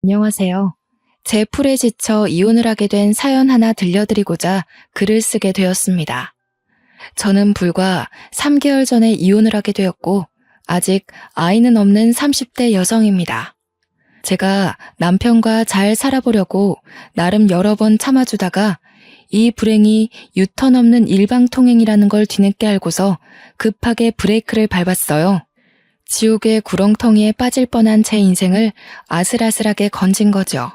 안녕하세요. 제 풀에 지쳐 이혼을 하게 된 사연 하나 들려드리고자 글을 쓰게 되었습니다. 저는 불과 3개월 전에 이혼을 하게 되었고, 아직 아이는 없는 30대 여성입니다. 제가 남편과 잘 살아보려고 나름 여러 번 참아주다가 이 불행이 유턴 없는 일방통행이라는 걸 뒤늦게 알고서 급하게 브레이크를 밟았어요. 지옥의 구렁텅이에 빠질 뻔한 제 인생을 아슬아슬하게 건진 거죠.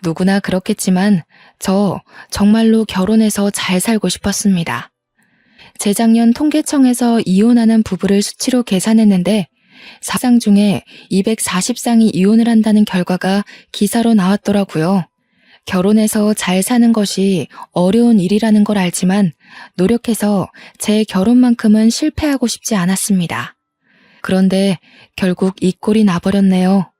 누구나 그렇겠지만 저 정말로 결혼해서 잘 살고 싶었습니다. 재작년 통계청에서 이혼하는 부부를 수치로 계산했는데 4상 중에 240상이 이혼을 한다는 결과가 기사로 나왔더라고요. 결혼해서 잘 사는 것이 어려운 일이라는 걸 알지만 노력해서 제 결혼만큼은 실패하고 싶지 않았습니다. 그런데 결국 이 꼴이 나버렸네요.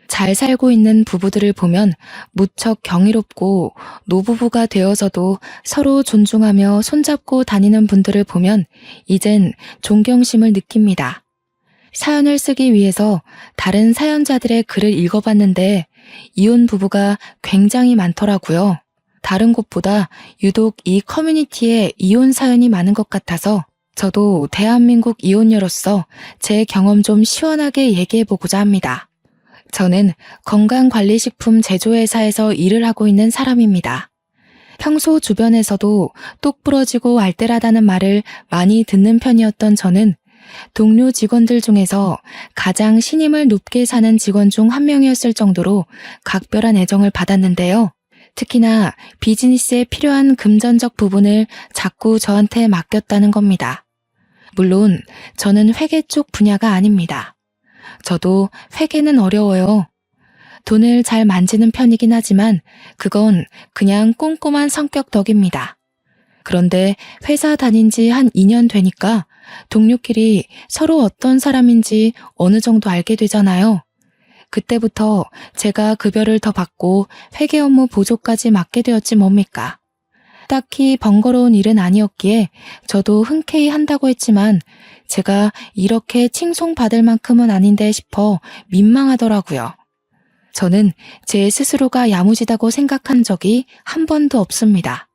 잘 살고 있는 부부들을 보면 무척 경이롭고 노부부가 되어서도 서로 존중하며 손잡고 다니는 분들을 보면 이젠 존경심을 느낍니다. 사연을 쓰기 위해서 다른 사연자들의 글을 읽어봤는데 이혼 부부가 굉장히 많더라고요. 다른 곳보다 유독 이 커뮤니티에 이혼 사연이 많은 것 같아서 저도 대한민국 이혼녀로서 제 경험 좀 시원하게 얘기해보고자 합니다. 저는 건강관리식품 제조회사에서 일을 하고 있는 사람입니다. 평소 주변에서도 똑 부러지고 알뜰하다는 말을 많이 듣는 편이었던 저는 동료 직원들 중에서 가장 신임을 높게 사는 직원 중 한 명이었을 정도로 각별한 애정을 받았는데요. 특히나 비즈니스에 필요한 금전적 부분을 자꾸 저한테 맡겼다는 겁니다. 물론 저는 회계 쪽 분야가 아닙니다. 저도 회계는 어려워요. 돈을 잘 만지는 편이긴 하지만 그건 그냥 꼼꼼한 성격 덕입니다. 그런데 회사 다닌 지 한 2년 되니까 동료끼리 서로 어떤 사람인지 어느 정도 알게 되잖아요. 그때부터 제가 급여를 더 받고 회계 업무 보조까지 맡게 되었지 뭡니까. 딱히 번거로운 일은 아니었기에 저도 흔쾌히 한다고 했지만 제가 이렇게 칭송받을 만큼은 아닌데 싶어 민망하더라고요. 저는 제 스스로가 야무지다고 생각한 적이 한 번도 없습니다.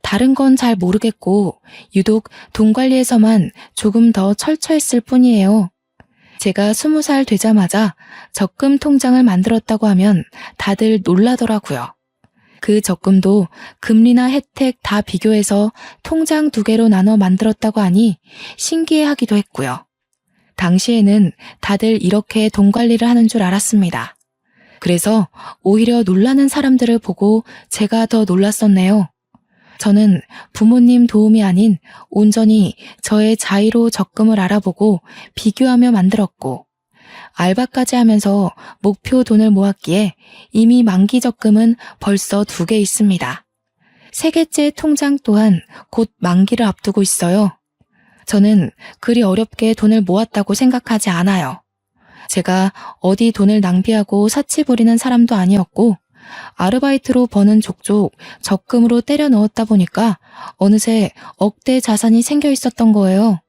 다른 건 잘 모르겠고 유독 돈 관리에서만 조금 더 철저했을 뿐이에요. 제가 20살 되자마자 적금 통장을 만들었다고 하면 다들 놀라더라고요. 그 적금도 금리나 혜택 다 비교해서 통장 2개로 나눠 만들었다고 하니 신기해하기도 했고요. 당시에는 다들 이렇게 돈 관리를 하는 줄 알았습니다. 그래서 오히려 놀라는 사람들을 보고 제가 더 놀랐었네요. 저는 부모님 도움이 아닌 온전히 저의 자의로 적금을 알아보고 비교하며 만들었고 알바까지 하면서 목표 돈을 모았기에 이미 만기 적금은 벌써 2개 있습니다. 3개째 통장 또한 곧 만기를 앞두고 있어요. 저는 그리 어렵게 돈을 모았다고 생각하지 않아요. 제가 어디 돈을 낭비하고 사치 부리는 사람도 아니었고 아르바이트로 버는 족족 적금으로 때려 넣었다 보니까 어느새 억대 자산이 생겨 있었던 거예요.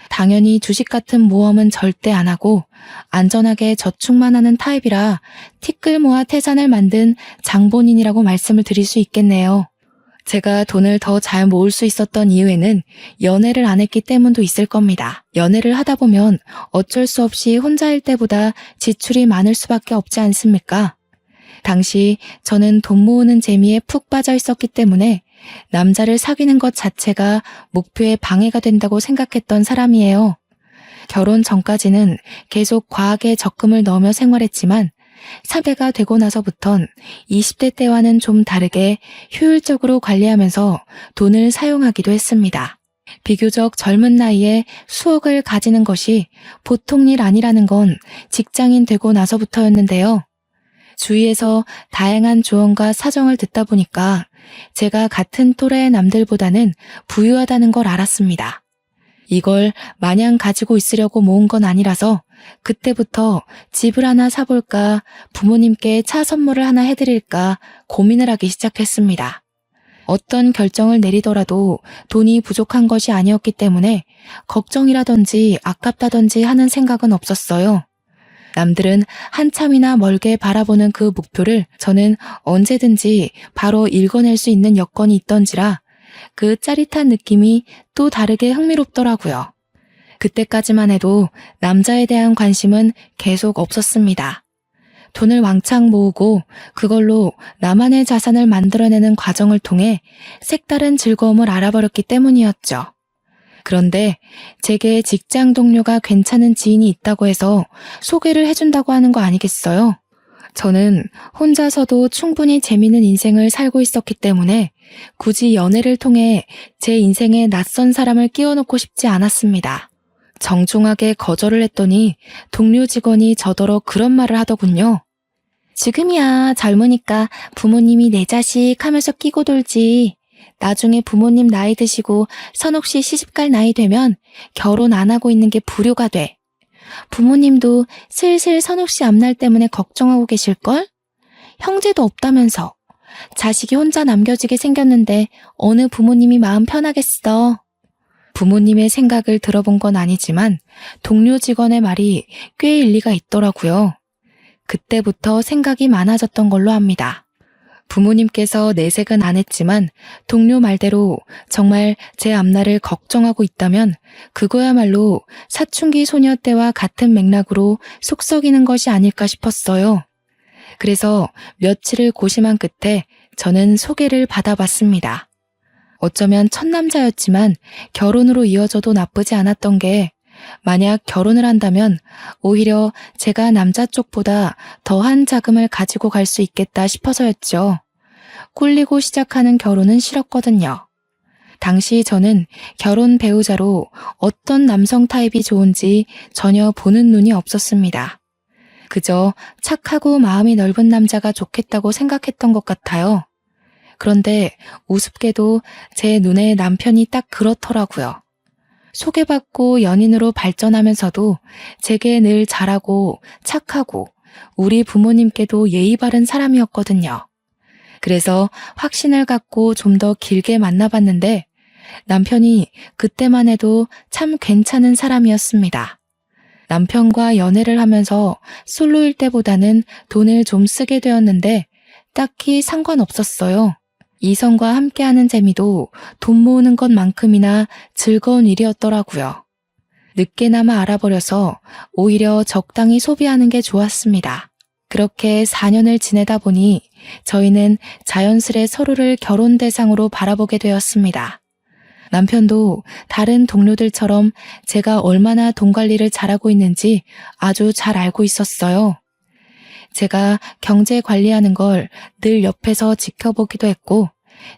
당연히 주식 같은 모험은 절대 안 하고 안전하게 저축만 하는 타입이라 티끌 모아 태산을 만든 장본인이라고 말씀을 드릴 수 있겠네요. 제가 돈을 더 잘 모을 수 있었던 이유에는 연애를 안 했기 때문도 있을 겁니다. 연애를 하다 보면 어쩔 수 없이 혼자일 때보다 지출이 많을 수밖에 없지 않습니까? 당시 저는 돈 모으는 재미에 푹 빠져 있었기 때문에 남자를 사귀는 것 자체가 목표에 방해가 된다고 생각했던 사람이에요. 결혼 전까지는 계속 과하게 적금을 넣으며 생활했지만 30대가 되고 나서부턴 20대 때와는 좀 다르게 효율적으로 관리하면서 돈을 사용하기도 했습니다. 비교적 젊은 나이에 수억을 가지는 것이 보통 일 아니라는 건 직장인 되고 나서부터였는데요. 주위에서 다양한 조언과 사정을 듣다 보니까 제가 같은 또래의 남들보다는 부유하다는 걸 알았습니다. 이걸 마냥 가지고 있으려고 모은 건 아니라서 그때부터 집을 하나 사볼까, 부모님께 차 선물을 하나 해드릴까 고민을 하기 시작했습니다. 어떤 결정을 내리더라도 돈이 부족한 것이 아니었기 때문에 걱정이라든지 아깝다든지 하는 생각은 없었어요. 남들은 한참이나 멀게 바라보는 그 목표를 저는 언제든지 바로 읽어낼 수 있는 여건이 있던지라 그 짜릿한 느낌이 또 다르게 흥미롭더라고요. 그때까지만 해도 남자에 대한 관심은 계속 없었습니다. 돈을 왕창 모으고 그걸로 나만의 자산을 만들어내는 과정을 통해 색다른 즐거움을 알아버렸기 때문이었죠. 그런데 제게 직장 동료가 괜찮은 지인이 있다고 해서 소개를 해준다고 하는 거 아니겠어요? 저는 혼자서도 충분히 재미있는 인생을 살고 있었기 때문에 굳이 연애를 통해 제 인생에 낯선 사람을 끼워놓고 싶지 않았습니다. 정중하게 거절을 했더니 동료 직원이 저더러 그런 말을 하더군요. 지금이야 젊으니까 부모님이 내 자식 하면서 끼고 돌지. 나중에 부모님 나이 드시고 선옥씨 시집갈 나이 되면 결혼 안 하고 있는 게 불효가 돼. 부모님도 슬슬 선옥씨 앞날 때문에 걱정하고 계실걸? 형제도 없다면서. 자식이 혼자 남겨지게 생겼는데 어느 부모님이 마음 편하겠어. 부모님의 생각을 들어본 건 아니지만 동료 직원의 말이 꽤 일리가 있더라고요. 그때부터 생각이 많아졌던 걸로 압니다. 부모님께서 내색은 안 했지만 동료 말대로 정말 제 앞날을 걱정하고 있다면 그거야말로 사춘기 소녀 때와 같은 맥락으로 속썩이는 것이 아닐까 싶었어요. 그래서 며칠을 고심한 끝에 저는 소개를 받아봤습니다. 어쩌면 첫 남자였지만 결혼으로 이어져도 나쁘지 않았던 게 만약 결혼을 한다면 오히려 제가 남자 쪽보다 더한 자금을 가지고 갈 수 있겠다 싶어서였죠. 꿀리고 시작하는 결혼은 싫었거든요. 당시 저는 결혼 배우자로 어떤 남성 타입이 좋은지 전혀 보는 눈이 없었습니다. 그저 착하고 마음이 넓은 남자가 좋겠다고 생각했던 것 같아요. 그런데 우습게도 제 눈에 남편이 딱 그렇더라고요. 소개받고 연인으로 발전하면서도 제게 늘 잘하고 착하고 우리 부모님께도 예의 바른 사람이었거든요. 그래서 확신을 갖고 좀 더 길게 만나봤는데 남편이 그때만 해도 참 괜찮은 사람이었습니다. 남편과 연애를 하면서 솔로일 때보다는 돈을 좀 쓰게 되었는데 딱히 상관없었어요. 이성과 함께하는 재미도 돈 모으는 것만큼이나 즐거운 일이었더라고요. 늦게나마 알아버려서 오히려 적당히 소비하는 게 좋았습니다. 그렇게 4년을 지내다 보니 저희는 자연스레 서로를 결혼 대상으로 바라보게 되었습니다. 남편도 다른 동료들처럼 제가 얼마나 돈 관리를 잘하고 있는지 아주 잘 알고 있었어요. 제가 경제 관리하는 걸 늘 옆에서 지켜보기도 했고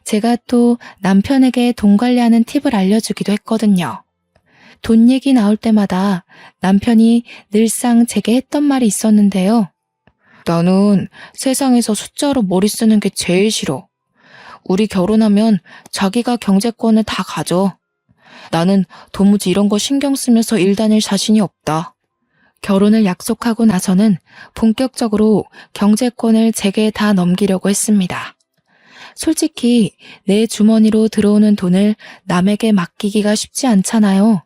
제가 또 남편에게 돈 관리하는 팁을 알려주기도 했거든요. 돈 얘기 나올 때마다 남편이 늘상 제게 했던 말이 있었는데요. 나는 세상에서 숫자로 머리 쓰는 게 제일 싫어. 우리 결혼하면 자기가 경제권을 다 가져. 나는 도무지 이런 거 신경 쓰면서 일 다닐 자신이 없다. 결혼을 약속하고 나서는 본격적으로 경제권을 제게 다 넘기려고 했습니다. 솔직히 내 주머니로 들어오는 돈을 남에게 맡기기가 쉽지 않잖아요.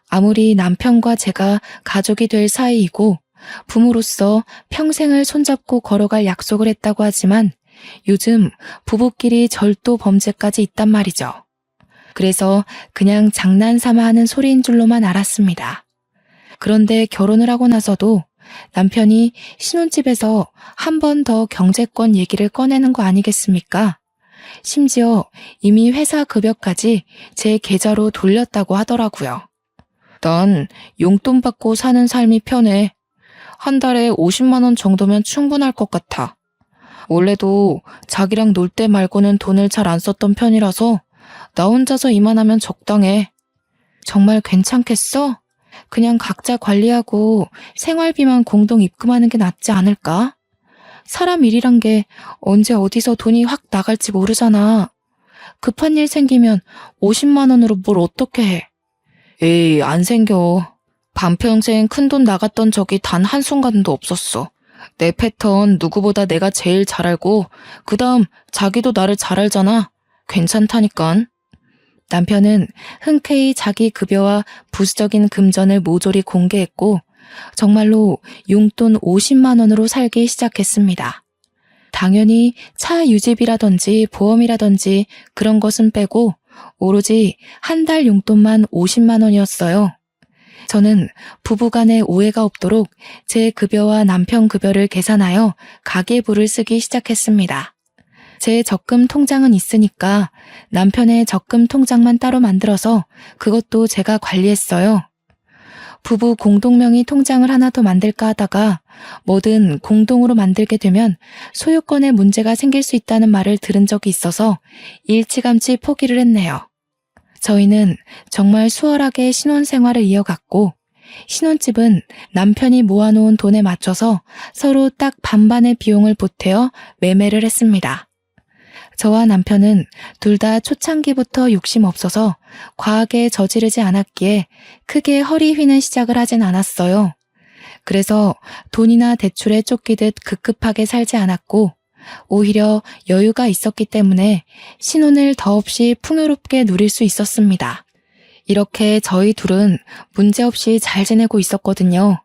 아무리 남편과 제가 가족이 될 사이이고 부모로서 평생을 손잡고 걸어갈 약속을 했다고 하지만 요즘 부부끼리 절도 범죄까지 있단 말이죠. 그래서 그냥 장난삼아 하는 소리인 줄로만 알았습니다. 그런데 결혼을 하고 나서도 남편이 신혼집에서 한 번 더 경제권 얘기를 꺼내는 거 아니겠습니까? 심지어 이미 회사 급여까지 제 계좌로 돌렸다고 하더라고요. 난 용돈 받고 사는 삶이 편해. 한 달에 50만 원 정도면 충분할 것 같아. 원래도 자기랑 놀 때 말고는 돈을 잘 안 썼던 편이라서 나 혼자서 이만하면 적당해. 정말 괜찮겠어? 그냥 각자 관리하고 생활비만 공동 입금하는 게 낫지 않을까? 사람 일이란 게 언제 어디서 돈이 확 나갈지 모르잖아. 급한 일 생기면 50만 원으로 뭘 어떻게 해? 에이, 안 생겨. 반평생 큰돈 나갔던 적이 단 한순간도 없었어. 내 패턴 누구보다 내가 제일 잘 알고 그 다음 자기도 나를 잘 알잖아. 괜찮다니깐. 남편은 흔쾌히 자기 급여와 부수적인 금전을 모조리 공개했고 정말로 용돈 50만 원으로 살기 시작했습니다. 당연히 차 유지비라든지 보험이라든지 그런 것은 빼고 오로지 한 달 용돈만 50만 원이었어요. 저는 부부간에 오해가 없도록 제 급여와 남편 급여를 계산하여 가계부를 쓰기 시작했습니다. 제 적금 통장은 있으니까 남편의 적금 통장만 따로 만들어서 그것도 제가 관리했어요. 부부 공동명의 통장을 하나 더 만들까 하다가 뭐든 공동으로 만들게 되면 소유권에 문제가 생길 수 있다는 말을 들은 적이 있어서 일찌감치 포기를 했네요. 저희는 정말 수월하게 신혼생활을 이어갔고 신혼집은 남편이 모아놓은 돈에 맞춰서 서로 딱 반반의 비용을 보태어 매매를 했습니다. 저와 남편은 둘 다 초창기부터 욕심 없어서 과하게 저지르지 않았기에 크게 허리 휘는 시작을 하진 않았어요. 그래서 돈이나 대출에 쫓기듯 급급하게 살지 않았고 오히려 여유가 있었기 때문에 신혼을 더없이 풍요롭게 누릴 수 있었습니다. 이렇게 저희 둘은 문제없이 잘 지내고 있었거든요.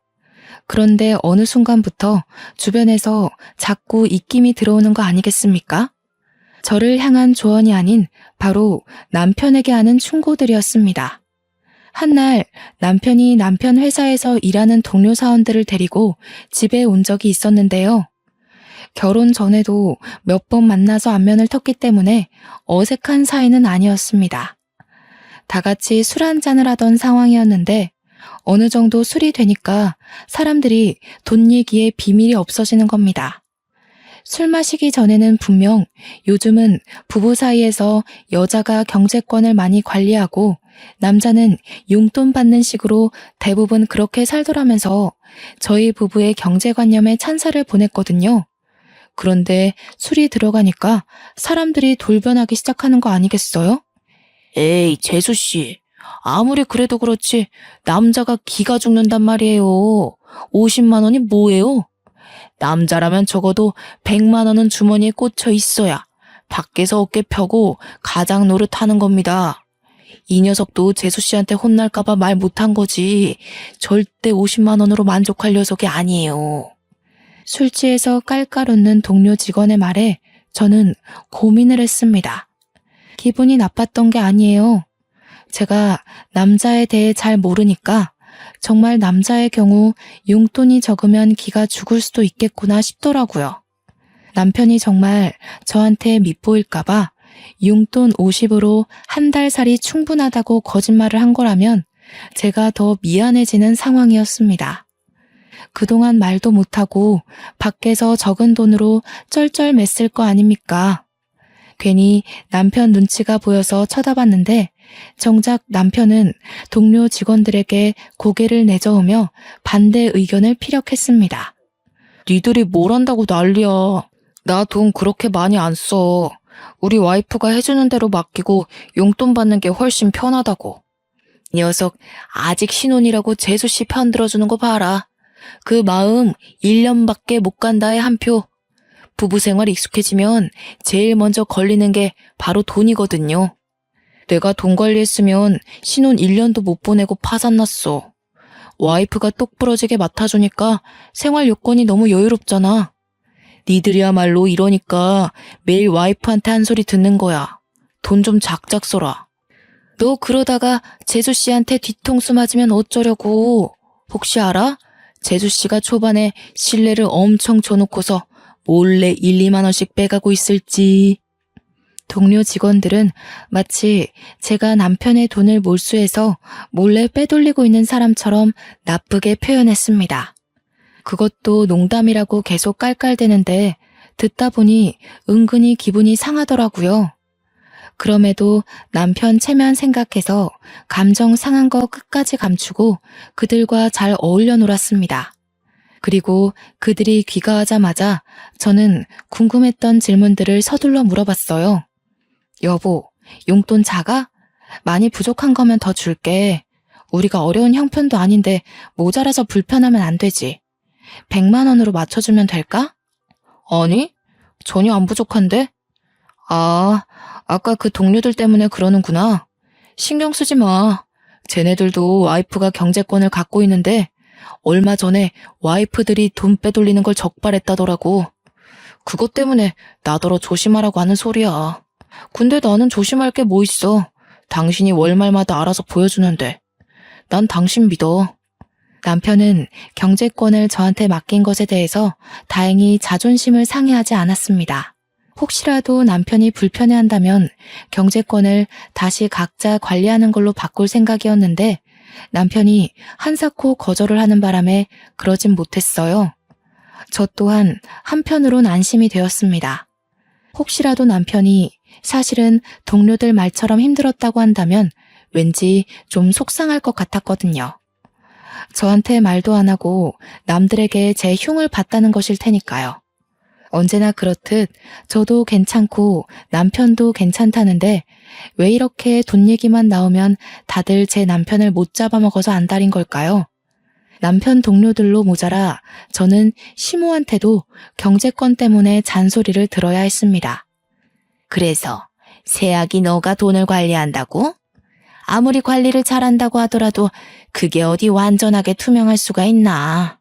그런데 어느 순간부터 주변에서 자꾸 입김이 들어오는 거 아니겠습니까? 저를 향한 조언이 아닌 바로 남편에게 하는 충고들이었습니다. 한날 남편이 남편 회사에서 일하는 동료 사원들을 데리고 집에 온 적이 있었는데요. 결혼 전에도 몇 번 만나서 안면을 텄기 때문에 어색한 사이는 아니었습니다. 다 같이 술 한잔을 하던 상황이었는데 어느 정도 술이 되니까 사람들이 돈 얘기에 비밀이 없어지는 겁니다. 술 마시기 전에는 분명 요즘은 부부 사이에서 여자가 경제권을 많이 관리하고 남자는 용돈 받는 식으로 대부분 그렇게 살더라면서 저희 부부의 경제관념에 찬사를 보냈거든요. 그런데 술이 들어가니까 사람들이 돌변하기 시작하는 거 아니겠어요? 에이, 재수씨. 아무리 그래도 그렇지 남자가 기가 죽는단 말이에요. 50만 원이 뭐예요? 남자라면 적어도 100만 원은 주머니에 꽂혀 있어야 밖에서 어깨 펴고 가장 노릇하는 겁니다. 이 녀석도 재수씨한테 혼날까봐 말 못한 거지 절대 50만 원으로 만족할 녀석이 아니에요. 술 취해서 깔깔 웃는 동료 직원의 말에 저는 고민을 했습니다. 기분이 나빴던 게 아니에요. 제가 남자에 대해 잘 모르니까 정말 남자의 경우 용돈이 적으면 기가 죽을 수도 있겠구나 싶더라고요. 남편이 정말 저한테 밉보일까봐 용돈 50으로 한 달 살이 충분하다고 거짓말을 한 거라면 제가 더 미안해지는 상황이었습니다. 그동안 말도 못하고 밖에서 적은 돈으로 쩔쩔맸을 거 아닙니까? 괜히 남편 눈치가 보여서 쳐다봤는데 정작 남편은 동료 직원들에게 고개를 내저으며 반대 의견을 피력했습니다. 니들이 뭘 한다고 난리야. 나 돈 그렇게 많이 안 써. 우리 와이프가 해주는 대로 맡기고 용돈 받는 게 훨씬 편하다고. 녀석 아직 신혼이라고 재수씨 편 들어주는 거 봐라. 그 마음 1년밖에 못 간다의 한 표. 부부 생활 익숙해지면 제일 먼저 걸리는 게 바로 돈이거든요. 내가 돈 관리했으면 신혼 1년도 못 보내고 파산났어. 와이프가 똑부러지게 맡아주니까 생활 요건이 너무 여유롭잖아. 니들이야말로 이러니까 매일 와이프한테 한 소리 듣는 거야. 돈 좀 작작 써라. 너 그러다가 재수씨한테 뒤통수 맞으면 어쩌려고. 혹시 알아? 재수씨가 초반에 신뢰를 엄청 줘놓고서 몰래 1, 2만 원씩 빼가고 있을지. 동료 직원들은 마치 제가 남편의 돈을 몰수해서 몰래 빼돌리고 있는 사람처럼 나쁘게 표현했습니다. 그것도 농담이라고 계속 깔깔대는데 듣다 보니 은근히 기분이 상하더라고요. 그럼에도 남편 체면 생각해서 감정 상한 거 끝까지 감추고 그들과 잘 어울려 놀았습니다. 그리고 그들이 귀가하자마자 저는 궁금했던 질문들을 서둘러 물어봤어요. 여보, 용돈 작아? 많이 부족한 거면 더 줄게. 우리가 어려운 형편도 아닌데 모자라서 불편하면 안 되지. 100만 원으로 맞춰주면 될까? 아니, 전혀 안 부족한데? 아, 아까 그 동료들 때문에 그러는구나. 신경 쓰지 마. 쟤네들도 와이프가 경제권을 갖고 있는데 얼마 전에 와이프들이 돈 빼돌리는 걸 적발했다더라고. 그것 때문에 나더러 조심하라고 하는 소리야. 근데 나는 조심할 게 뭐 있어. 당신이 월말마다 알아서 보여주는데. 난 당신 믿어. 남편은 경제권을 저한테 맡긴 것에 대해서 다행히 자존심을 상해하지 않았습니다. 혹시라도 남편이 불편해한다면 경제권을 다시 각자 관리하는 걸로 바꿀 생각이었는데 남편이 한사코 거절을 하는 바람에 그러진 못했어요. 저 또한 한편으론 안심이 되었습니다. 혹시라도 남편이 사실은 동료들 말처럼 힘들었다고 한다면 왠지 좀 속상할 것 같았거든요. 저한테 말도 안 하고 남들에게 제 흉을 봤다는 것일 테니까요. 언제나 그렇듯 저도 괜찮고 남편도 괜찮다는데 왜 이렇게 돈 얘기만 나오면 다들 제 남편을 못 잡아먹어서 안달인 걸까요? 남편 동료들로 모자라 저는 시모한테도 경제권 때문에 잔소리를 들어야 했습니다. 그래서 세학이 너가 돈을 관리한다고? 아무리 관리를 잘한다고 하더라도 그게 어디 완전하게 투명할 수가 있나.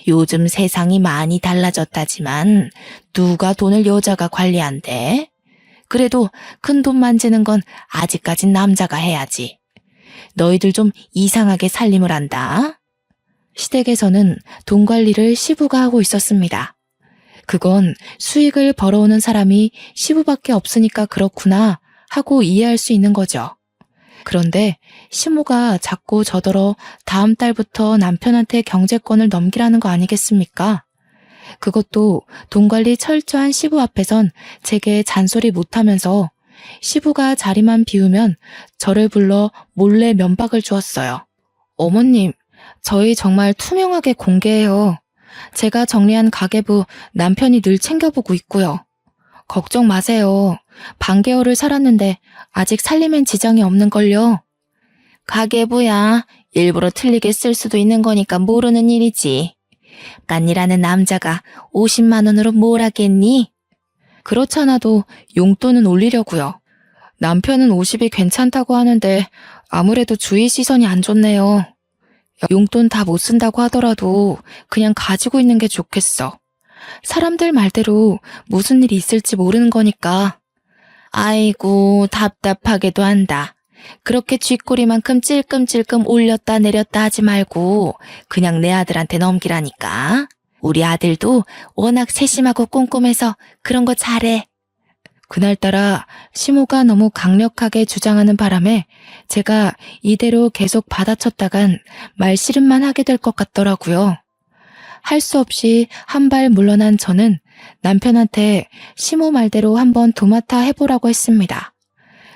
요즘 세상이 많이 달라졌다지만 누가 돈을 여자가 관리한대? 그래도 큰 돈 만지는 건 아직까진 남자가 해야지. 너희들 좀 이상하게 살림을 한다. 시댁에서는 돈 관리를 시부가 하고 있었습니다. 그건 수익을 벌어오는 사람이 시부밖에 없으니까 그렇구나 하고 이해할 수 있는 거죠. 그런데 시모가 자꾸 저더러 다음 달부터 남편한테 경제권을 넘기라는 거 아니겠습니까? 그것도 돈 관리 철저한 시부 앞에선 제게 잔소리 못하면서 시부가 자리만 비우면 저를 불러 몰래 면박을 주었어요. 어머님, 저희 정말 투명하게 공개해요. 제가 정리한 가계부 남편이 늘 챙겨보고 있고요. 걱정 마세요. 반개월을 살았는데 아직 살림엔 지장이 없는걸요. 가계부야. 일부러 틀리게 쓸 수도 있는 거니까 모르는 일이지. 깐이라는 남자가 50만 원으로 뭘 하겠니? 그렇잖아도 용돈은 올리려고요. 남편은 50이 괜찮다고 하는데 아무래도 주위 시선이 안 좋네요. 용돈 다 못 쓴다고 하더라도 그냥 가지고 있는 게 좋겠어. 사람들 말대로 무슨 일이 있을지 모르는 거니까. 아이고 답답하게도 한다. 그렇게 쥐꼬리만큼 찔끔찔끔 올렸다 내렸다 하지 말고 그냥 내 아들한테 넘기라니까. 우리 아들도 워낙 세심하고 꼼꼼해서 그런 거 잘해. 그날따라 시모가 너무 강력하게 주장하는 바람에 제가 이대로 계속 받아쳤다간 말씨름만 하게 될 것 같더라고요. 할 수 없이 한 발 물러난 저는 남편한테 시모 말대로 한번 도맡아 해보라고 했습니다.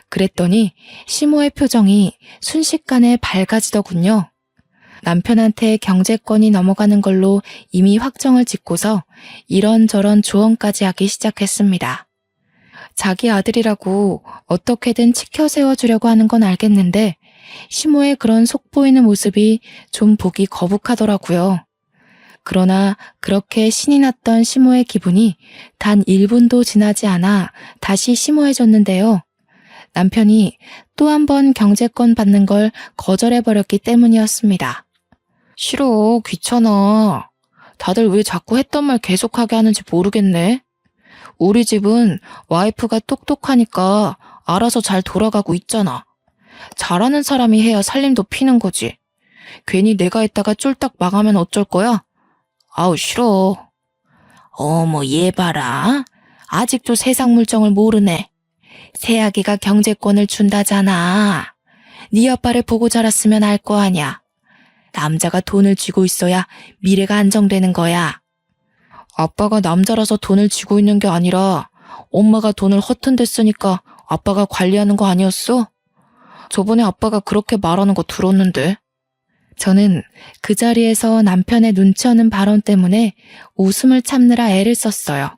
그랬더니 시모의 표정이 순식간에 밝아지더군요. 남편한테 경제권이 넘어가는 걸로 이미 확정을 짓고서 이런저런 조언까지 하기 시작했습니다. 자기 아들이라고 어떻게든 치켜 세워주려고 하는 건 알겠는데 시모의 그런 속보이는 모습이 좀 보기 거북하더라고요. 그러나 그렇게 신이 났던 시모의 기분이 단 1분도 지나지 않아 다시 심오해졌는데요. 남편이 또 한 번 경제권 받는 걸 거절해버렸기 때문이었습니다. 싫어, 귀찮아. 다들 왜 자꾸 했던 말 계속하게 하는지 모르겠네. 우리 집은 와이프가 똑똑하니까 알아서 잘 돌아가고 있잖아. 잘하는 사람이 해야 살림도 피는 거지. 괜히 내가 했다가 쫄딱 망하면 어쩔 거야? 아우 싫어. 어머 얘 봐라. 아직도 세상 물정을 모르네. 새아기가 경제권을 준다잖아. 네 아빠를 보고 자랐으면 알 거 아냐. 남자가 돈을 쥐고 있어야 미래가 안정되는 거야. 아빠가 남자라서 돈을 쥐고 있는 게 아니라 엄마가 돈을 허튼 데 쓰니까 아빠가 관리하는 거 아니었어? 저번에 아빠가 그렇게 말하는 거 들었는데. 저는 그 자리에서 남편의 눈치 없는 발언 때문에 웃음을 참느라 애를 썼어요.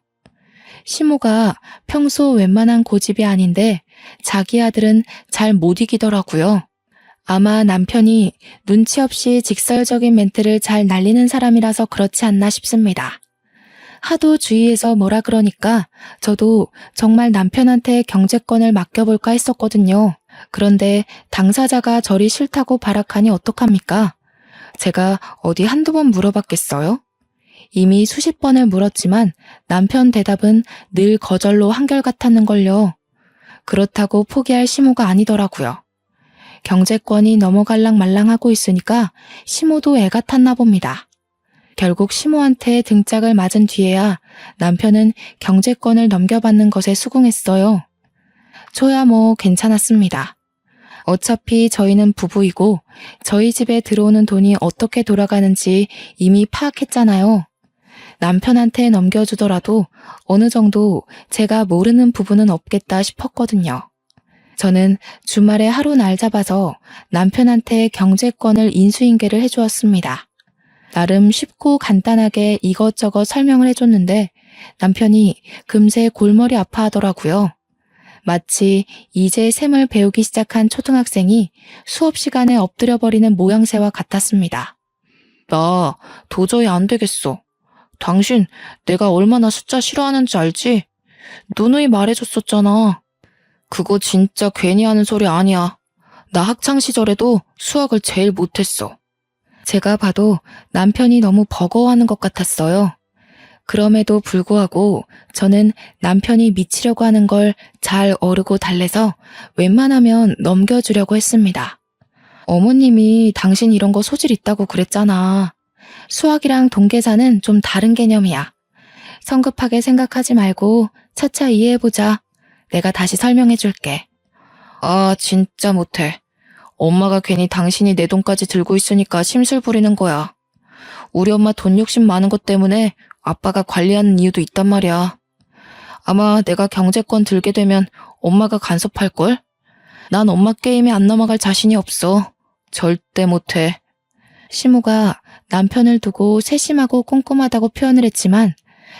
시모가 평소 웬만한 고집이 아닌데 자기 아들은 잘 못 이기더라고요. 아마 남편이 눈치 없이 직설적인 멘트를 잘 날리는 사람이라서 그렇지 않나 싶습니다. 하도 주위에서 뭐라 그러니까 저도 정말 남편한테 경제권을 맡겨볼까 했었거든요. 그런데 당사자가 저리 싫다고 발악하니 어떡합니까? 제가 어디 한두 번 물어봤겠어요? 이미 수십 번을 물었지만 남편 대답은 늘 거절로 한결같았는걸요. 그렇다고 포기할 시모가 아니더라고요. 경제권이 넘어갈랑 말랑하고 있으니까 시모도 애가 탔나 봅니다. 결국 시모한테 등짝을 맞은 뒤에야 남편은 경제권을 넘겨받는 것에 수긍했어요. 저야 뭐 괜찮았습니다. 어차피 저희는 부부이고 저희 집에 들어오는 돈이 어떻게 돌아가는지 이미 파악했잖아요. 남편한테 넘겨주더라도 어느 정도 제가 모르는 부분은 없겠다 싶었거든요. 저는 주말에 하루 날 잡아서 남편한테 경제권을 인수인계를 해주었습니다. 나름 쉽고 간단하게 이것저것 설명을 해줬는데 남편이 금세 골머리 아파하더라고요. 마치 이제 셈을 배우기 시작한 초등학생이 수업 시간에 엎드려버리는 모양새와 같았습니다. 나 도저히 안 되겠어. 당신 내가 얼마나 숫자 싫어하는지 알지? 누누이 말해줬었잖아. 그거 진짜 괜히 하는 소리 아니야. 나 학창시절에도 수학을 제일 못했어. 제가 봐도 남편이 너무 버거워하는 것 같았어요. 그럼에도 불구하고 저는 남편이 미치려고 하는 걸 잘 어르고 달래서 웬만하면 넘겨주려고 했습니다. 어머님이 당신 이런 거 소질 있다고 그랬잖아. 수학이랑 동계산은 좀 다른 개념이야. 성급하게 생각하지 말고 차차 이해해보자. 내가 다시 설명해줄게. 아, 진짜 못해. 엄마가 괜히 당신이 내 돈까지 들고 있으니까 심술 부리는 거야. 우리 엄마 돈 욕심 많은 것 때문에 아빠가 관리하는 이유도 있단 말이야. 아마 내가 경제권 들게 되면 엄마가 간섭할걸? 난 엄마 게임에 안 넘어갈 자신이 없어. 절대 못해. 시모가 남편을 두고 세심하고 꼼꼼하다고 표현을 했지만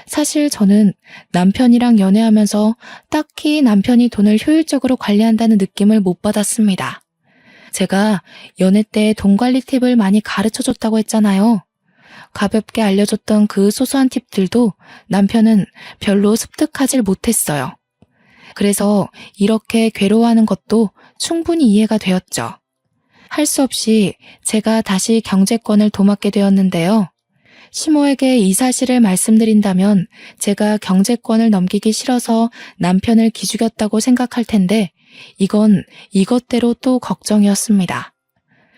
사실 저는 남편이랑 연애하면서 딱히 남편이 돈을 효율적으로 관리한다는 느낌을 못 받았습니다. 제가 연애 때 돈 관리 팁을 많이 가르쳐줬다고 했잖아요. 가볍게 알려줬던 그 소소한 팁들도 남편은 별로 습득하질 못했어요. 그래서 이렇게 괴로워하는 것도 충분히 이해가 되었죠. 할 수 없이 제가 다시 경제권을 도맡게 되었는데요. 시모에게 이 사실을 말씀드린다면 제가 경제권을 넘기기 싫어서 남편을 기죽였다고 생각할 텐데 이건 이것대로 또 걱정이었습니다.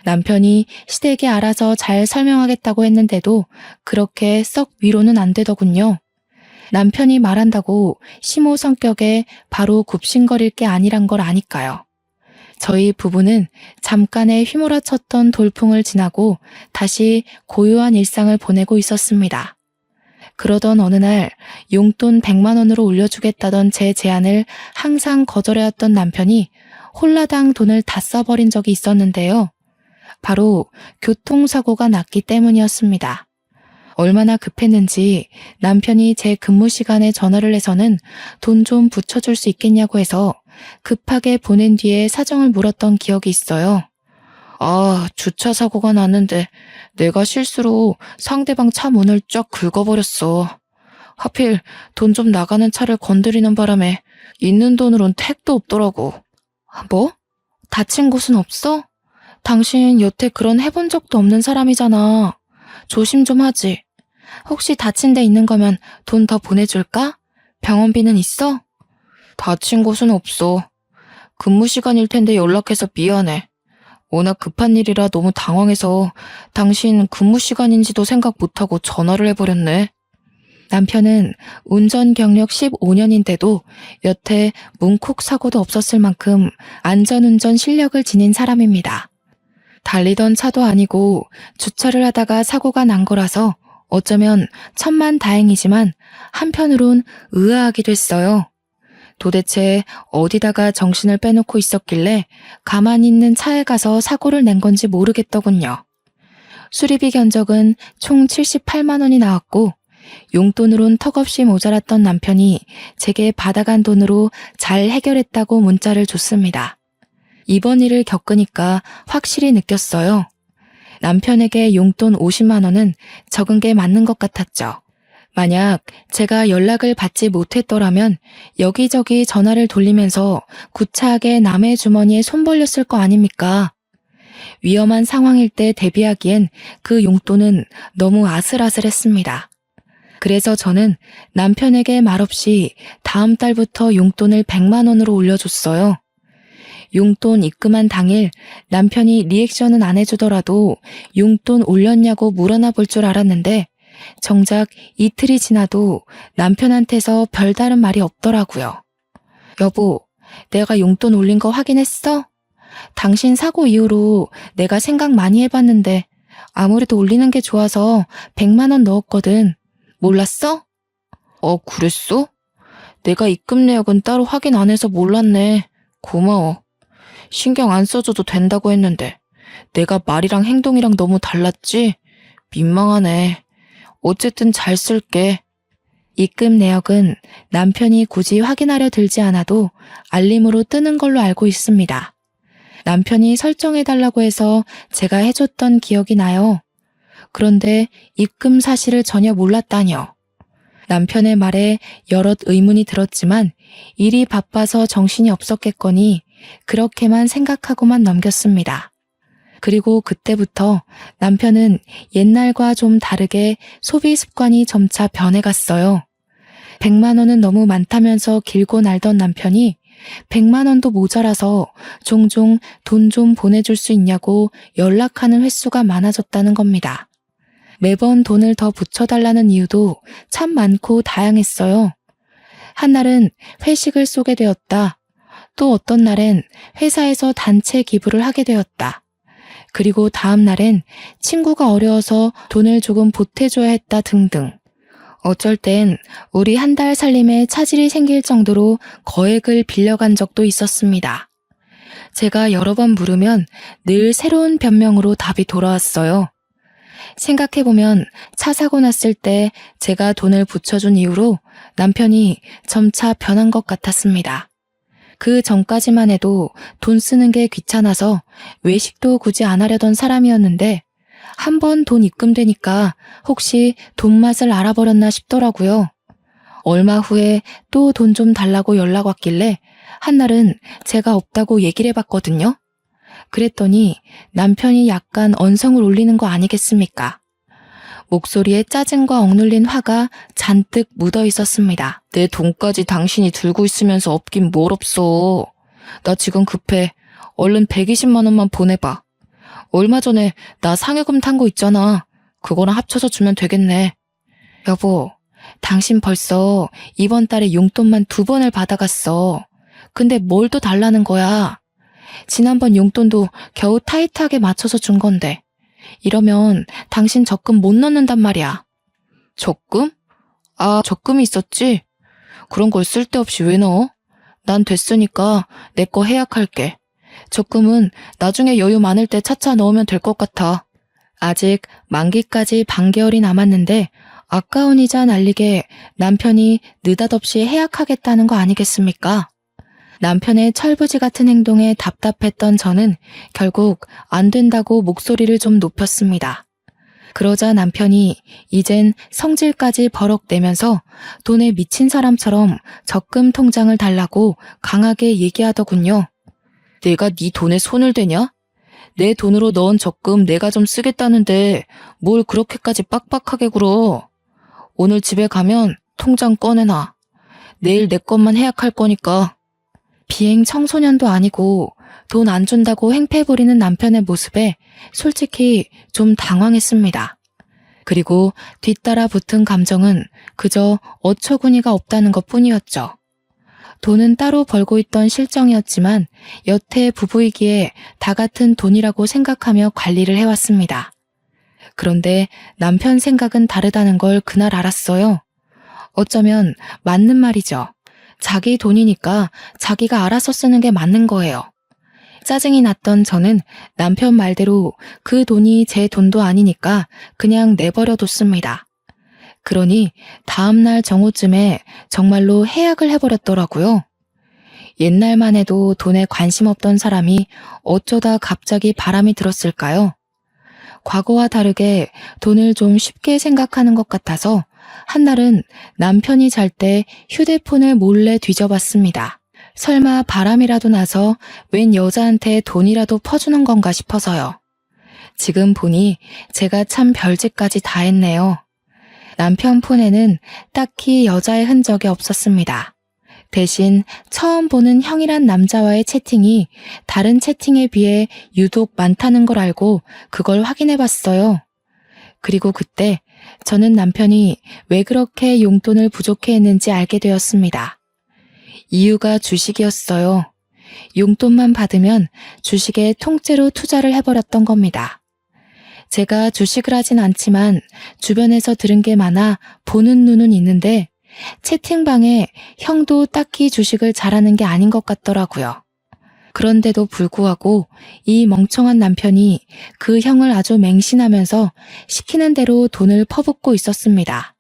남편이 시댁에 알아서 잘 설명하겠다고 했는데도 그렇게 썩 위로는 안 되더군요. 남편이 말한다고 시모 성격에 바로 굽신거릴 게 아니란 걸 아니까요. 저희 부부는 잠깐의 휘몰아쳤던 돌풍을 지나고 다시 고요한 일상을 보내고 있었습니다. 그러던 어느 날 용돈 100만 원으로 올려주겠다던 제 제안을 항상 거절해왔던 남편이 홀라당 돈을 다 써버린 적이 있었는데요. 바로 교통사고가 났기 때문이었습니다. 얼마나 급했는지 남편이 제 근무 시간에 전화를 해서는 돈 좀 붙여줄 수 있겠냐고 해서 급하게 보낸 뒤에 사정을 물었던 기억이 있어요. 아, 주차 사고가 났는데 내가 실수로 상대방 차 문을 쫙 긁어버렸어. 하필 돈 좀 나가는 차를 건드리는 바람에 있는 돈으론 택도 없더라고. 뭐? 다친 곳은 없어? 당신 여태 그런 해본 적도 없는 사람이잖아. 조심 좀 하지. 혹시 다친 데 있는 거면 돈 더 보내줄까? 병원비는 있어? 다친 곳은 없어. 근무 시간일 텐데 연락해서 미안해. 워낙 급한 일이라 너무 당황해서 당신 근무 시간인지도 생각 못하고 전화를 해버렸네. 남편은 운전 경력 15년인데도 여태 문콕 사고도 없었을 만큼 안전운전 실력을 지닌 사람입니다. 달리던 차도 아니고 주차를 하다가 사고가 난 거라서 어쩌면 천만다행이지만 한편으론 의아하기도 했어요. 도대체 어디다가 정신을 빼놓고 있었길래 가만히 있는 차에 가서 사고를 낸 건지 모르겠더군요. 수리비 견적은 총 78만 원이 나왔고 용돈으론 턱없이 모자랐던 남편이 제게 받아간 돈으로 잘 해결했다고 문자를 줬습니다. 이번 일을 겪으니까 확실히 느꼈어요. 남편에게 용돈 50만 원은 적은 게 맞는 것 같았죠. 만약 제가 연락을 받지 못했더라면 여기저기 전화를 돌리면서 구차하게 남의 주머니에 손 벌렸을 거 아닙니까? 위험한 상황일 때 대비하기엔 그 용돈은 너무 아슬아슬했습니다. 그래서 저는 남편에게 말없이 다음 달부터 용돈을 100만 원으로 올려줬어요. 용돈 입금한 당일 남편이 리액션은 안 해주더라도 용돈 올렸냐고 물어나 볼 줄 알았는데 정작 이틀이 지나도 남편한테서 별다른 말이 없더라고요. 여보, 내가 용돈 올린 거 확인했어? 당신 사고 이후로 내가 생각 많이 해봤는데 아무래도 올리는 게 좋아서 100만 원 넣었거든. 몰랐어? 그랬어? 내가 입금 내역은 따로 확인 안 해서 몰랐네. 고마워. 신경 안 써줘도 된다고 했는데 내가 말이랑 행동이랑 너무 달랐지? 민망하네. 어쨌든 잘 쓸게. 입금 내역은 남편이 굳이 확인하려 들지 않아도 알림으로 뜨는 걸로 알고 있습니다. 남편이 설정해달라고 해서 제가 해줬던 기억이 나요. 그런데 입금 사실을 전혀 몰랐다뇨. 남편의 말에 여럿 의문이 들었지만 일이 바빠서 정신이 없었겠거니 그렇게만 생각하고만 넘겼습니다. 그리고 그때부터 남편은 옛날과 좀 다르게 소비 습관이 점차 변해갔어요. 100만 원은 너무 많다면서 길고 날던 남편이 100만 원도 모자라서 종종 돈 좀 보내줄 수 있냐고 연락하는 횟수가 많아졌다는 겁니다. 매번 돈을 더 붙여달라는 이유도 참 많고 다양했어요. 한날은 회식을 쏘게 되었다. 또 어떤 날엔 회사에서 단체 기부를 하게 되었다. 그리고 다음 날엔 친구가 어려워서 돈을 조금 보태줘야 했다 등등. 어쩔 땐 우리 한 달 살림에 차질이 생길 정도로 거액을 빌려간 적도 있었습니다. 제가 여러 번 물으면 늘 새로운 변명으로 답이 돌아왔어요. 생각해보면 차 사고 났을 때 제가 돈을 붙여준 이후로 남편이 점차 변한 것 같았습니다. 그 전까지만 해도 돈 쓰는 게 귀찮아서 외식도 굳이 안 하려던 사람이었는데 한 번 돈 입금되니까 혹시 돈 맛을 알아버렸나 싶더라고요. 얼마 후에 또 돈 좀 달라고 연락 왔길래 한날은 제가 없다고 얘기를 해봤거든요. 그랬더니 남편이 약간 언성을 올리는 거 아니겠습니까? 목소리에 짜증과 억눌린 화가 잔뜩 묻어 있었습니다. 내 돈까지 당신이 들고 있으면서 없긴 뭘 없어. 나 지금 급해. 얼른 120만 원만 보내봐. 얼마 전에 나 상여금 탄 거 있잖아. 그거랑 합쳐서 주면 되겠네. 여보, 당신 벌써 이번 달에 용돈만 2번을 받아갔어. 근데 뭘 또 달라는 거야? 지난번 용돈도 겨우 타이트하게 맞춰서 준 건데. 이러면 당신 적금 못 넣는단 말이야. 적금? 적금이 있었지? 그런 걸 쓸데없이 왜 넣어? 난 됐으니까 내 거 해약할게. 적금은 나중에 여유 많을 때 차차 넣으면 될 것 같아. 아직 만기까지 반개월이 남았는데 아까운 이자 날리게 남편이 느닷없이 해약하겠다는 거 아니겠습니까? 남편의 철부지 같은 행동에 답답했던 저는 결국 안 된다고 목소리를 좀 높였습니다. 그러자 남편이 이젠 성질까지 버럭 내면서 돈에 미친 사람처럼 적금 통장을 달라고 강하게 얘기하더군요. 내가 네 돈에 손을 대냐? 내 돈으로 넣은 적금 내가 좀 쓰겠다는데 뭘 그렇게까지 빡빡하게 굴어. 오늘 집에 가면 통장 꺼내놔. 내일 내 것만 해약할 거니까. 비행 청소년도 아니고 돈 안 준다고 행패 부리는 남편의 모습에 솔직히 좀 당황했습니다. 그리고 뒤따라 붙은 감정은 그저 어처구니가 없다는 것뿐이었죠. 돈은 따로 벌고 있던 실정이었지만 여태 부부이기에 다 같은 돈이라고 생각하며 관리를 해왔습니다. 그런데 남편 생각은 다르다는 걸 그날 알았어요. 어쩌면 맞는 말이죠. 자기 돈이니까 자기가 알아서 쓰는 게 맞는 거예요. 짜증이 났던 저는 남편 말대로 그 돈이 제 돈도 아니니까 그냥 내버려뒀습니다. 그러니 다음날 정오쯤에 정말로 해약을 해버렸더라고요. 옛날만 해도 돈에 관심 없던 사람이 어쩌다 갑자기 바람이 들었을까요? 과거와 다르게 돈을 좀 쉽게 생각하는 것 같아서 한날은 남편이 잘 때 휴대폰을 몰래 뒤져봤습니다. 설마 바람이라도 나서 웬 여자한테 돈이라도 퍼주는 건가 싶어서요. 지금 보니 제가 참 별짓까지 다 했네요. 남편 폰에는 딱히 여자의 흔적이 없었습니다. 대신 처음 보는 형이란 남자와의 채팅이 다른 채팅에 비해 유독 많다는 걸 알고 그걸 확인해 봤어요. 그리고 그때 저는 남편이 왜 그렇게 용돈을 부족해 했는지 알게 되었습니다. 이유가 주식이었어요. 용돈만 받으면 주식에 통째로 투자를 해버렸던 겁니다. 제가 주식을 하진 않지만 주변에서 들은 게 많아 보는 눈은 있는데 채팅방에 형도 딱히 주식을 잘하는 게 아닌 것 같더라고요. 그런데도 불구하고 이 멍청한 남편이 그 형을 아주 맹신하면서 시키는 대로 돈을 퍼붓고 있었습니다.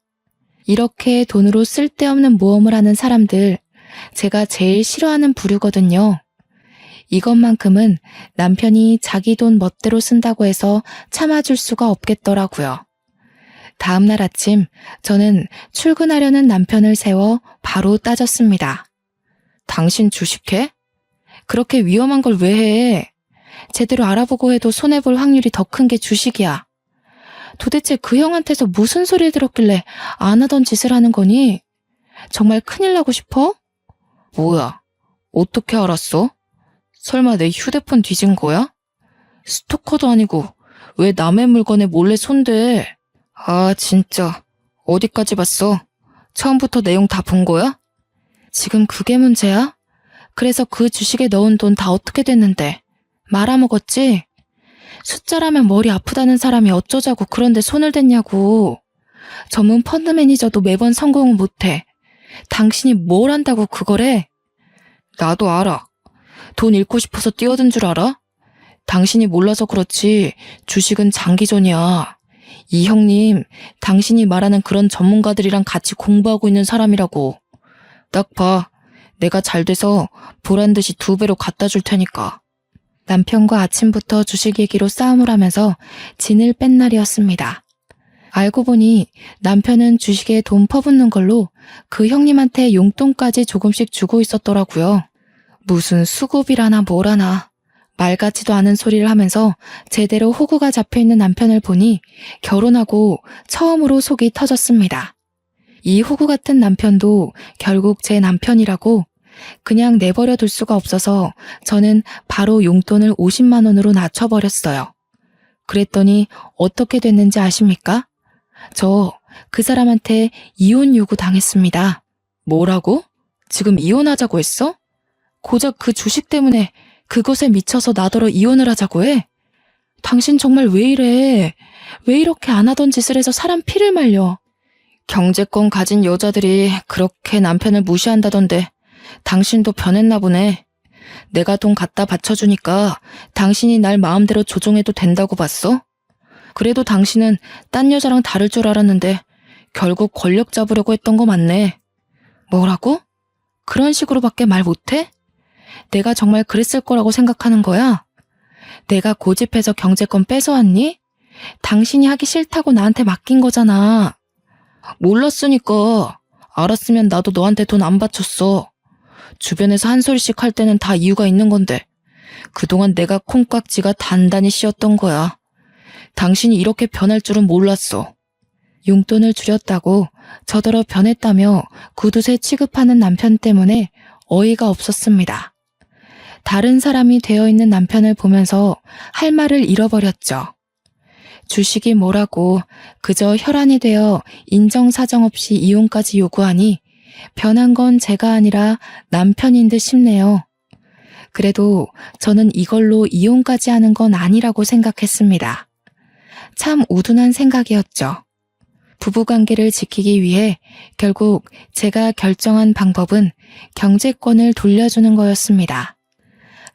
이렇게 돈으로 쓸데없는 모험을 하는 사람들, 제가 제일 싫어하는 부류거든요. 이것만큼은 남편이 자기 돈 멋대로 쓴다고 해서 참아줄 수가 없겠더라고요. 다음날 아침 저는 출근하려는 남편을 세워 바로 따졌습니다. 당신 주식해? 그렇게 위험한 걸 왜 해? 제대로 알아보고 해도 손해볼 확률이 더 큰 게 주식이야. 도대체 그 형한테서 무슨 소리를 들었길래 안 하던 짓을 하는 거니? 정말 큰일 나고 싶어? 뭐야? 어떻게 알았어? 설마 내 휴대폰 뒤진 거야? 스토커도 아니고 왜 남의 물건에 몰래 손대? 아, 진짜. 어디까지 봤어? 처음부터 내용 다 본 거야? 지금 그게 문제야? 그래서 그 주식에 넣은 돈 다 어떻게 됐는데? 말아먹었지? 숫자라면 머리 아프다는 사람이 어쩌자고 그런데 손을 댔냐고. 전문 펀드 매니저도 매번 성공은 못해. 당신이 뭘 안다고 그걸 해? 나도 알아. 돈 잃고 싶어서 뛰어든 줄 알아? 당신이 몰라서 그렇지 주식은 장기전이야. 이 형님, 당신이 말하는 그런 전문가들이랑 같이 공부하고 있는 사람이라고. 딱 봐. 내가 잘 돼서 보란 듯이 2배로 갖다 줄 테니까. 남편과 아침부터 주식 얘기로 싸움을 하면서 진을 뺀 날이었습니다. 알고 보니 남편은 주식에 돈 퍼붓는 걸로 그 형님한테 용돈까지 조금씩 주고 있었더라고요. 무슨 수급이라나 뭐라나 말 같지도 않은 소리를 하면서 제대로 호구가 잡혀있는 남편을 보니 결혼하고 처음으로 속이 터졌습니다. 이 호구 같은 남편도 결국 제 남편이라고 그냥 내버려 둘 수가 없어서 저는 바로 용돈을 50만 원으로 낮춰버렸어요. 그랬더니 어떻게 됐는지 아십니까? 저 그 사람한테 이혼 요구 당했습니다. 뭐라고? 지금 이혼하자고 했어? 고작 그 주식 때문에 그것에 미쳐서 나더러 이혼을 하자고 해? 당신 정말 왜 이래? 왜 이렇게 안 하던 짓을 해서 사람 피를 말려? 경제권 가진 여자들이 그렇게 남편을 무시한다던데 당신도 변했나 보네. 내가 돈 갖다 바쳐주니까 당신이 날 마음대로 조종해도 된다고 봤어? 그래도 당신은 딴 여자랑 다를 줄 알았는데 결국 권력 잡으려고 했던 거 맞네. 뭐라고? 그런 식으로밖에 말 못해? 내가 정말 그랬을 거라고 생각하는 거야? 내가 고집해서 경제권 뺏어왔니? 당신이 하기 싫다고 나한테 맡긴 거잖아. 몰랐으니까. 알았으면 나도 너한테 돈 안 바쳤어. 주변에서 한 소리씩 할 때는 다 이유가 있는 건데 그동안 내가 콩깍지가 단단히 씌었던 거야. 당신이 이렇게 변할 줄은 몰랐어. 용돈을 줄였다고 저더러 변했다며 구두쇠 취급하는 남편 때문에 어이가 없었습니다. 다른 사람이 되어 있는 남편을 보면서 할 말을 잃어버렸죠. 주식이 뭐라고 그저 혈안이 되어 인정사정 없이 이혼까지 요구하니 변한 건 제가 아니라 남편인 듯 싶네요. 그래도 저는 이걸로 이혼까지 하는 건 아니라고 생각했습니다. 참 우둔한 생각이었죠. 부부관계를 지키기 위해 결국 제가 결정한 방법은 경제권을 돌려주는 거였습니다.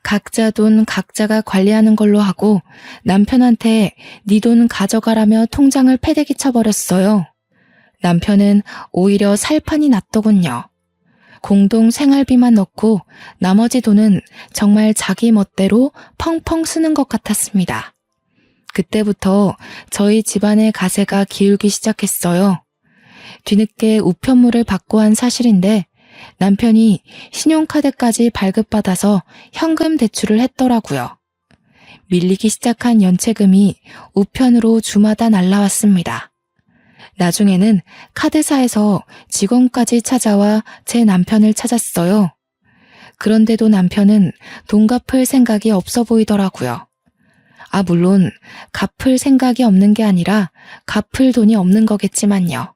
각자 돈 각자가 관리하는 걸로 하고 남편한테 네 돈 가져가라며 통장을 패대기 쳐버렸어요. 남편은 오히려 살판이 났더군요. 공동 생활비만 넣고 나머지 돈은 정말 자기 멋대로 펑펑 쓰는 것 같았습니다. 그때부터 저희 집안의 가세가 기울기 시작했어요. 뒤늦게 우편물을 받고 한 사실인데 남편이 신용카드까지 발급받아서 현금 대출을 했더라고요. 밀리기 시작한 연체금이 우편으로 주마다 날라왔습니다. 나중에는 카드사에서 직원까지 찾아와 제 남편을 찾았어요. 그런데도 남편은 돈 갚을 생각이 없어 보이더라고요. 물론 갚을 생각이 없는 게 아니라 갚을 돈이 없는 거겠지만요.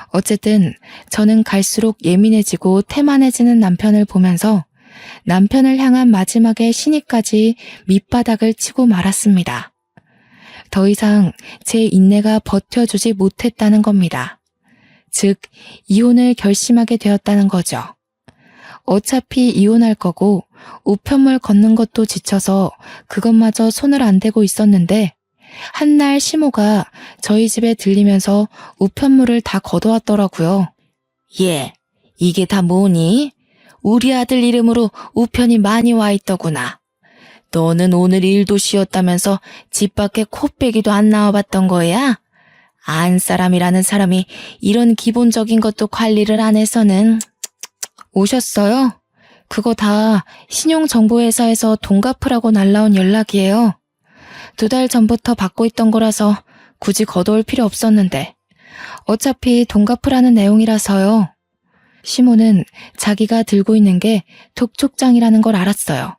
어쨌든 저는 갈수록 예민해지고 태만해지는 남편을 보면서 남편을 향한 마지막의 시니까지 밑바닥을 치고 말았습니다. 더 이상 제 인내가 버텨주지 못했다는 겁니다. 즉, 이혼을 결심하게 되었다는 거죠. 어차피 이혼할 거고 우편물 걷는 것도 지쳐서 그것마저 손을 안 대고 있었는데 한날 시모가 저희 집에 들리면서 우편물을 다 걷어왔더라고요. 얘, 이게 다 뭐니? 우리 아들 이름으로 우편이 많이 와 있더구나. 너는 오늘 일도 쉬었다면서 집 밖에 코빼기도 안 나와봤던 거야? 안 사람이라는 사람이 이런 기본적인 것도 관리를 안 해서는. 오셨어요? 그거 다 신용정보회사에서 돈 갚으라고 날라온 연락이에요. 2달 전부터 받고 있던 거라서 굳이 걷어올 필요 없었는데 어차피 돈 갚으라는 내용이라서요. 시모는 자기가 들고 있는 게 독촉장이라는 걸 알았어요.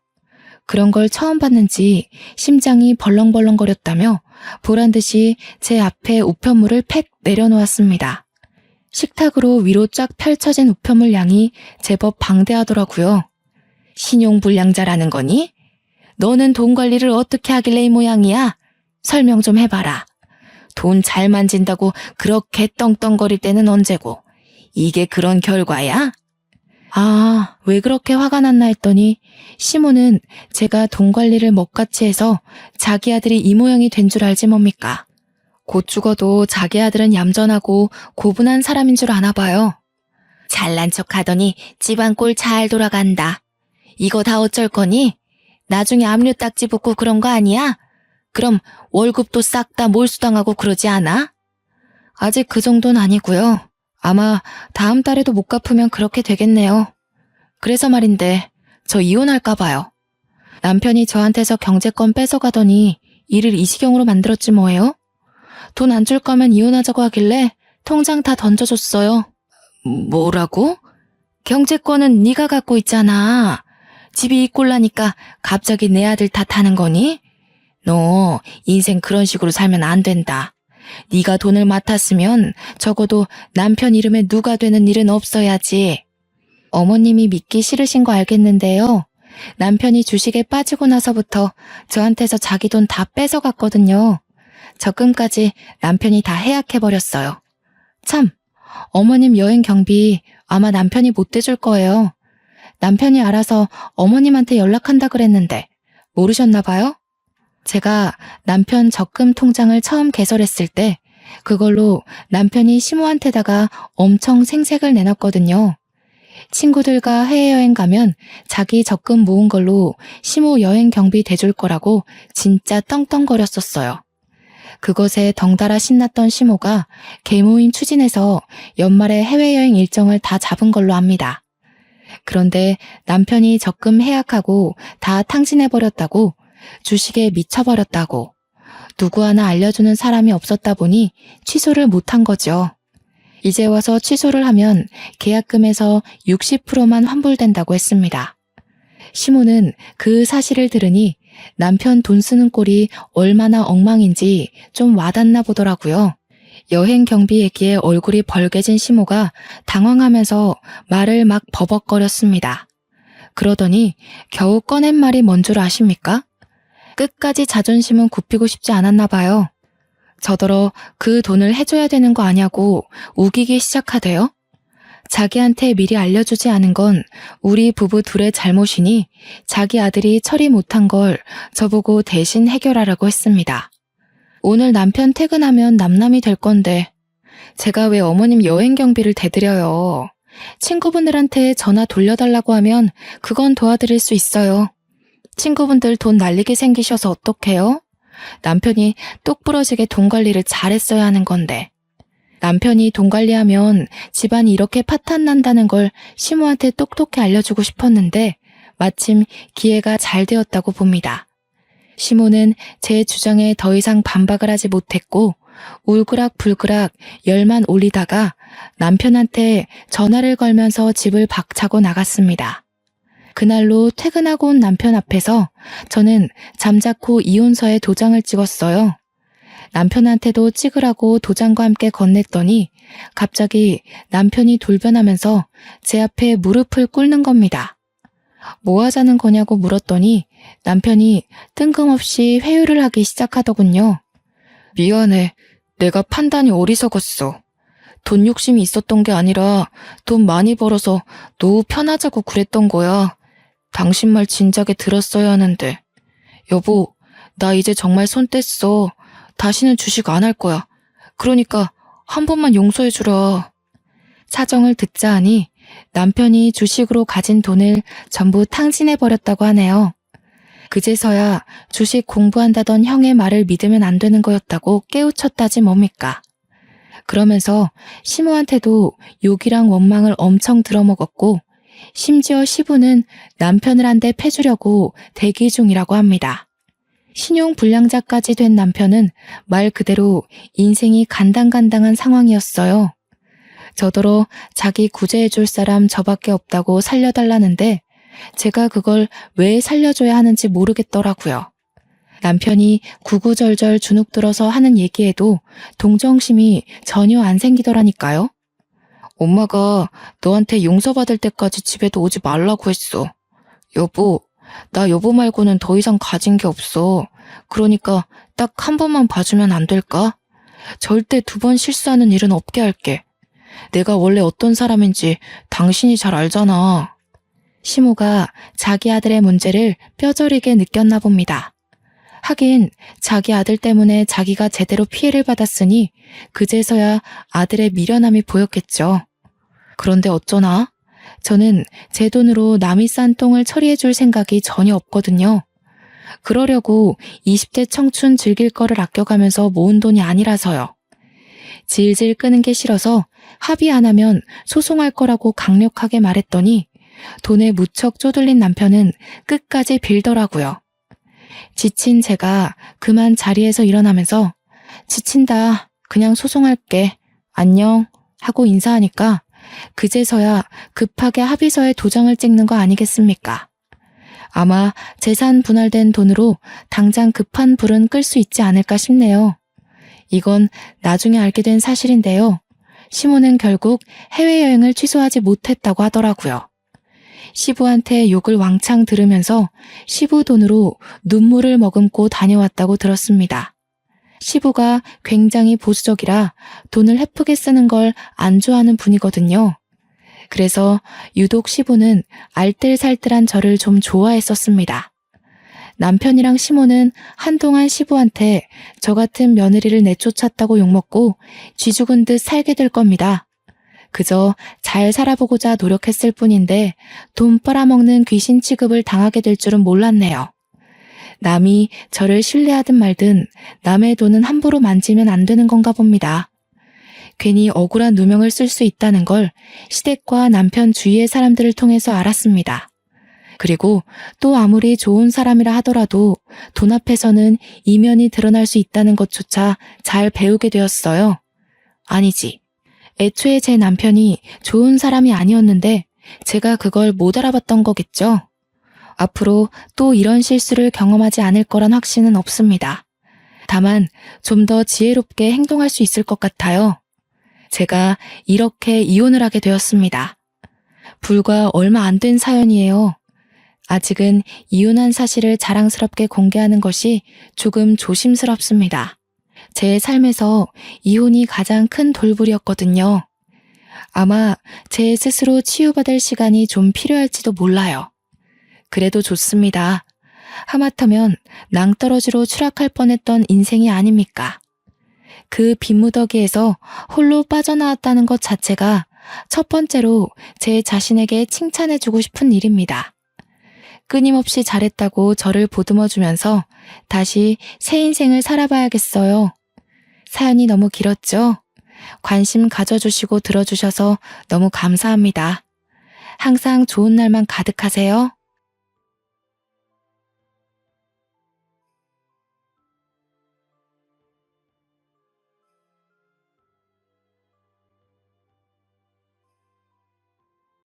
그런 걸 처음 봤는지 심장이 벌렁벌렁거렸다며 보란듯이 제 앞에 우편물을 팩 내려놓았습니다. 식탁으로 위로 쫙 펼쳐진 우편물 양이 제법 방대하더라고요. 신용불량자라는 거니? 너는 돈 관리를 어떻게 하길래 이 모양이야? 설명 좀 해봐라. 돈 잘 만진다고 그렇게 떵떵거릴 때는 언제고? 이게 그런 결과야? 왜 그렇게 화가 났나 했더니 시모는 제가 돈 관리를 먹같이 해서 자기 아들이 이 모양이 된 줄 알지 뭡니까? 곧 죽어도 자기 아들은 얌전하고 고분한 사람인 줄 아나 봐요. 잘난 척 하더니 집안 꼴 잘 돌아간다. 이거 다 어쩔 거니? 나중에 압류 딱지 붙고 그런 거 아니야? 그럼 월급도 싹 다 몰수당하고 그러지 않아? 아직 그 정도는 아니고요. 아마 다음 달에도 못 갚으면 그렇게 되겠네요. 그래서 말인데 저 이혼할까 봐요. 남편이 저한테서 경제권 뺏어가더니 일을 이 지경으로 만들었지 뭐예요? 돈 안 줄 거면 이혼하자고 하길래 통장 다 던져줬어요. 뭐라고? 경제권은 네가 갖고 있잖아. 집이 이 꼴나니까 갑자기 내 아들 탓하는 거니? 너 인생 그런 식으로 살면 안 된다. 네가 돈을 맡았으면 적어도 남편 이름에 누가 되는 일은 없어야지. 어머님이 믿기 싫으신 거 알겠는데요. 남편이 주식에 빠지고 나서부터 저한테서 자기 돈 다 뺏어갔거든요. 적금까지 남편이 다 해약해버렸어요. 참, 어머님 여행 경비 아마 남편이 못 대줄 거예요. 남편이 알아서 어머님한테 연락한다 그랬는데 모르셨나 봐요? 제가 남편 적금 통장을 처음 개설했을 때 그걸로 남편이 시모한테다가 엄청 생색을 내놨거든요. 친구들과 해외여행 가면 자기 적금 모은 걸로 시모 여행 경비 대줄 거라고 진짜 떵떵거렸었어요. 그것에 덩달아 신났던 시모가 계모임 추진해서 연말에 해외여행 일정을 다 잡은 걸로 압니다. 그런데 남편이 적금 해약하고 다 탕진해버렸다고, 주식에 미쳐버렸다고, 누구 하나 알려주는 사람이 없었다 보니 취소를 못한 거죠. 이제 와서 취소를 하면 계약금에서 60%만 환불된다고 했습니다. 시모는 그 사실을 들으니 남편 돈 쓰는 꼴이 얼마나 엉망인지 좀 와닿나 보더라고요. 여행 경비 얘기에 얼굴이 벌개진 시모가 당황하면서 말을 막 버벅거렸습니다. 그러더니 겨우 꺼낸 말이 뭔 줄 아십니까? 끝까지 자존심은 굽히고 싶지 않았나 봐요. 저더러 그 돈을 해줘야 되는 거 아냐고 우기기 시작하대요. 자기한테 미리 알려주지 않은 건 우리 부부 둘의 잘못이니 자기 아들이 처리 못한 걸 저보고 대신 해결하라고 했습니다. 오늘 남편 퇴근하면 남남이 될 건데 제가 왜 어머님 여행 경비를 대드려요. 친구분들한테 전화 돌려달라고 하면 그건 도와드릴 수 있어요. 친구분들 돈 날리게 생기셔서 어떡해요? 남편이 똑부러지게 돈 관리를 잘했어야 하는 건데. 남편이 돈 관리하면 집안이 이렇게 파탄난다는 걸 시모한테 똑똑히 알려주고 싶었는데 마침 기회가 잘 되었다고 봅니다. 시모는 제 주장에 더 이상 반박을 하지 못했고 울그락불그락 열만 올리다가 남편한테 전화를 걸면서 집을 박차고 나갔습니다. 그날로 퇴근하고 온 남편 앞에서 저는 잠자코 이혼서에 도장을 찍었어요. 남편한테도 찍으라고 도장과 함께 건넸더니 갑자기 남편이 돌변하면서 제 앞에 무릎을 꿇는 겁니다. 뭐 하자는 거냐고 물었더니 남편이 뜬금없이 회유를 하기 시작하더군요. 미안해. 내가 판단이 어리석었어. 돈 욕심이 있었던 게 아니라 돈 많이 벌어서 노후 편하자고 그랬던 거야. 당신 말 진작에 들었어야 하는데. 여보, 나 이제 정말 손 뗐어. 다시는 주식 안 할 거야. 그러니까 한 번만 용서해주라. 사정을 듣자 하니 남편이 주식으로 가진 돈을 전부 탕진해버렸다고 하네요. 그제서야 주식 공부한다던 형의 말을 믿으면 안 되는 거였다고 깨우쳤다지 뭡니까. 그러면서 시모한테도 욕이랑 원망을 엄청 들어먹었고 심지어 시부는 남편을 한 대 패주려고 대기 중이라고 합니다. 신용불량자까지 된 남편은 말 그대로 인생이 간당간당한 상황이었어요. 저더러 자기 구제해줄 사람 저밖에 없다고 살려달라는데 제가 그걸 왜 살려줘야 하는지 모르겠더라고요. 남편이 구구절절 주눅들어서 하는 얘기에도 동정심이 전혀 안 생기더라니까요. 엄마가 너한테 용서받을 때까지 집에도 오지 말라고 했어. 여보, 나 여보 말고는 더 이상 가진 게 없어. 그러니까 딱 한 번만 봐주면 안 될까? 절대 2번 실수하는 일은 없게 할게. 내가 원래 어떤 사람인지 당신이 잘 알잖아. 시모가 자기 아들의 문제를 뼈저리게 느꼈나 봅니다. 하긴 자기 아들 때문에 자기가 제대로 피해를 받았으니 그제서야 아들의 미련함이 보였겠죠. 그런데 어쩌나? 저는 제 돈으로 남이 싼 똥을 처리해줄 생각이 전혀 없거든요. 그러려고 20대 청춘 즐길 거를 아껴가면서 모은 돈이 아니라서요. 질질 끄는 게 싫어서 합의 안 하면 소송할 거라고 강력하게 말했더니 돈에 무척 쪼들린 남편은 끝까지 빌더라고요. 지친 제가 그만 자리에서 일어나면서 지친다. 그냥 소송할게. 안녕. 하고 인사하니까 그제서야 급하게 합의서에 도장을 찍는 거 아니겠습니까? 아마 재산 분할된 돈으로 당장 급한 불은 끌 수 있지 않을까 싶네요. 이건 나중에 알게 된 사실인데요. 시모는 결국 해외여행을 취소하지 못했다고 하더라고요. 시부한테 욕을 왕창 들으면서 시부 돈으로 눈물을 머금고 다녀왔다고 들었습니다. 시부가 굉장히 보수적이라 돈을 헤프게 쓰는 걸 안 좋아하는 분이거든요. 그래서 유독 시부는 알뜰살뜰한 저를 좀 좋아했었습니다. 남편이랑 시모는 한동안 시부한테 저 같은 며느리를 내쫓았다고 욕먹고 쥐죽은 듯 살게 될 겁니다. 그저 잘 살아보고자 노력했을 뿐인데 돈 빨아먹는 귀신 취급을 당하게 될 줄은 몰랐네요. 남이 저를 신뢰하든 말든 남의 돈은 함부로 만지면 안 되는 건가 봅니다. 괜히 억울한 누명을 쓸 수 있다는 걸 시댁과 남편 주위의 사람들을 통해서 알았습니다. 그리고 또 아무리 좋은 사람이라 하더라도 돈 앞에서는 이면이 드러날 수 있다는 것조차 잘 배우게 되었어요. 아니지. 애초에 제 남편이 좋은 사람이 아니었는데 제가 그걸 못 알아봤던 거겠죠. 앞으로 또 이런 실수를 경험하지 않을 거란 확신은 없습니다. 다만 좀 더 지혜롭게 행동할 수 있을 것 같아요. 제가 이렇게 이혼을 하게 되었습니다. 불과 얼마 안 된 사연이에요. 아직은 이혼한 사실을 자랑스럽게 공개하는 것이 조금 조심스럽습니다. 제 삶에서 이혼이 가장 큰 돌불이었거든요. 아마 제 스스로 치유받을 시간이 좀 필요할지도 몰라요. 그래도 좋습니다. 하마터면 낭떠러지로 추락할 뻔했던 인생이 아닙니까? 그 빈무더기에서 홀로 빠져나왔다는 것 자체가 첫 번째로 제 자신에게 칭찬해주고 싶은 일입니다. 끊임없이 잘했다고 저를 보듬어주면서 다시 새 인생을 살아봐야겠어요. 사연이 너무 길었죠? 관심 가져주시고 들어주셔서 너무 감사합니다. 항상 좋은 날만 가득하세요.